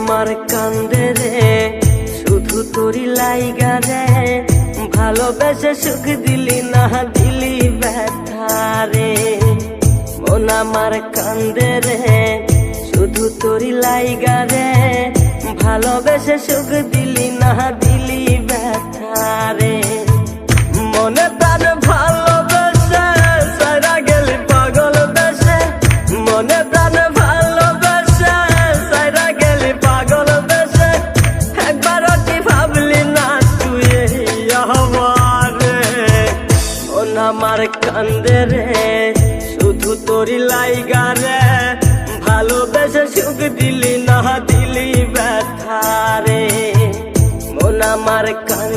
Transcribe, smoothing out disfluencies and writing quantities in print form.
আমার কান্দে রে শুধু তোরি লাইগা রে, ভালোবেসে সুখ দিলি না দিলি ব্যথা রে। মন আমার কান্দে রে শুধু তোরি লাইগা রে, ভালোবেসে সুখ দিলি না দিলি ব্যথা রে। মনে প্রাণ ভালোবেসে সারা গেলি পাগল বেশে, মনে প্রাণ ভালোবেসে সারা গেলি পাগল বেশে, একবারও কি ভাবলি না তুই আমারে। মন আমার কান্দে রে শুধু তোরি লাইগা রে, ভালোবেসে সুখ দিলি না দিলি ব্যথা রে। মন আমার কান্দে